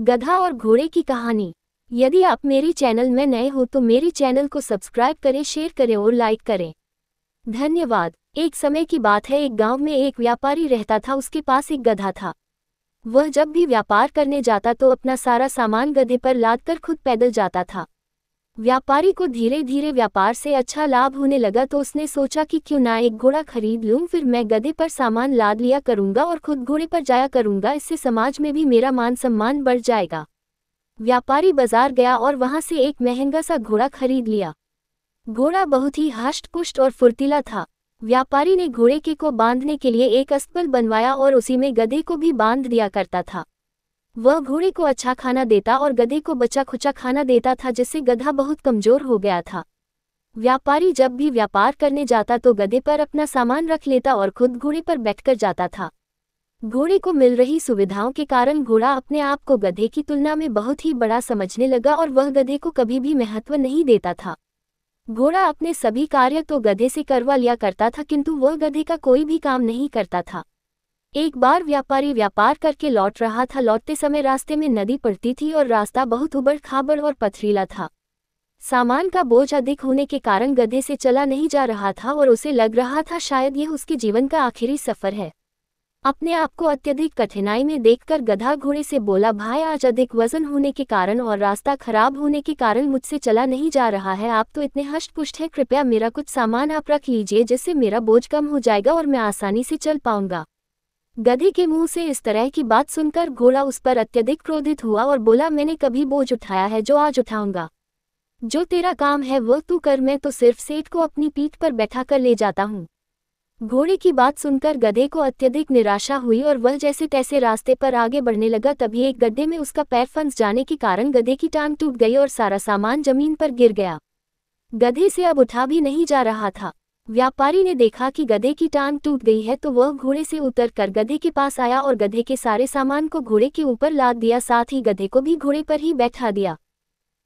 गधा और घोड़े की कहानी। यदि आप मेरे चैनल में नए हो तो मेरे चैनल को सब्सक्राइब करें, शेयर करें और लाइक करें। धन्यवाद। एक समय की बात है, एक गांव में एक व्यापारी रहता था। उसके पास एक गधा था। वह जब भी व्यापार करने जाता तो अपना सारा सामान गधे पर लादकर खुद पैदल जाता था। व्यापारी को धीरे धीरे व्यापार से अच्छा लाभ होने लगा तो उसने सोचा कि क्यों ना एक घोड़ा खरीद लूं, फिर मैं गधे पर सामान लाद लिया करूंगा और खुद घोड़े पर जाया करूंगा। इससे समाज में भी मेरा मान सम्मान बढ़ जाएगा। व्यापारी बाजार गया और वहां से एक महंगा सा घोड़ा खरीद लिया। घोड़ा बहुत ही हष्ट-पुष्ट और फुर्तीला था। व्यापारी ने घोड़े को बांधने के लिए एक अस्तबल बनवाया और उसी में गधे को भी बांध दिया करता था। वह घोड़े को अच्छा खाना देता और गधे को बचा खुचा खाना देता था, जिससे गधा बहुत कमजोर हो गया था। व्यापारी जब भी व्यापार करने जाता तो गधे पर अपना सामान रख लेता और खुद घोड़े पर बैठकर जाता था। घोड़े को मिल रही सुविधाओं के कारण घोड़ा अपने आप को गधे की तुलना में बहुत ही बड़ा समझने लगा और वह गधे को कभी भी महत्व नहीं देता था। घोड़ा अपने सभी कार्य तो गधे से करवा लिया करता था, किंतु वह गधे का कोई भी काम नहीं करता था। एक बार व्यापारी व्यापार करके लौट रहा था। लौटते समय रास्ते में नदी पड़ती थी और रास्ता बहुत उबड़-खाबड़ और पथरीला था। सामान का बोझ अधिक होने के कारण गधे से चला नहीं जा रहा था और उसे लग रहा था शायद यह उसके जीवन का आखिरी सफर है। अपने आप को अत्यधिक कठिनाई में देखकर गधा घोड़े से बोला, भाई, आज अधिक वजन होने के कारण और रास्ता खराब होने के कारण मुझसे चला नहीं जा रहा है। आप तो इतने हष्ट-पुष्ट हैं, कृपया मेरा कुछ सामान आप रख लीजिए, जिससे मेरा बोझ कम हो जाएगा और मैं आसानी से चल पाऊंगा। गधे के मुंह से इस तरह की बात सुनकर घोड़ा उस पर अत्यधिक क्रोधित हुआ और बोला, मैंने कभी बोझ उठाया है जो आज उठाऊंगा? जो तेरा काम है वह तू कर, मैं तो सिर्फ सेठ को अपनी पीठ पर बैठा कर ले जाता हूँ। घोड़े की बात सुनकर गधे को अत्यधिक निराशा हुई और वह जैसे तैसे रास्ते पर आगे बढ़ने लगा। तभी एक गड्ढे में उसका पैर फंस जाने के कारण गधे की टांग टूट गई और सारा सामान जमीन पर गिर गया। गधे से अब उठा भी नहीं जा रहा था। व्यापारी ने देखा कि गधे की टांग टूट गई है तो वह घोड़े से उतरकर गधे के पास आया और गधे के सारे सामान को घोड़े के ऊपर लाद दिया, साथ ही गधे को भी घोड़े पर ही बैठा दिया।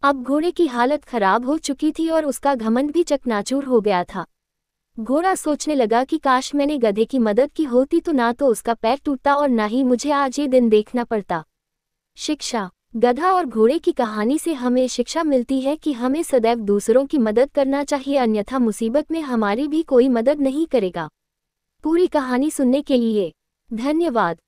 अब घोड़े की हालत खराब हो चुकी थी और उसका घमंड भी चकनाचूर हो गया था। घोड़ा सोचने लगा कि काश मैंने गधे की मदद की होती तो ना तो उसका पैर टूटता और ना ही मुझे आज ये दिन देखना पड़ता। शिक्षा। गधा और घोड़े की कहानी से हमें शिक्षा मिलती है कि हमें सदैव दूसरों की मदद करना चाहिए, अन्यथा मुसीबत में हमारी भी कोई मदद नहीं करेगा। पूरी कहानी सुनने के लिए धन्यवाद।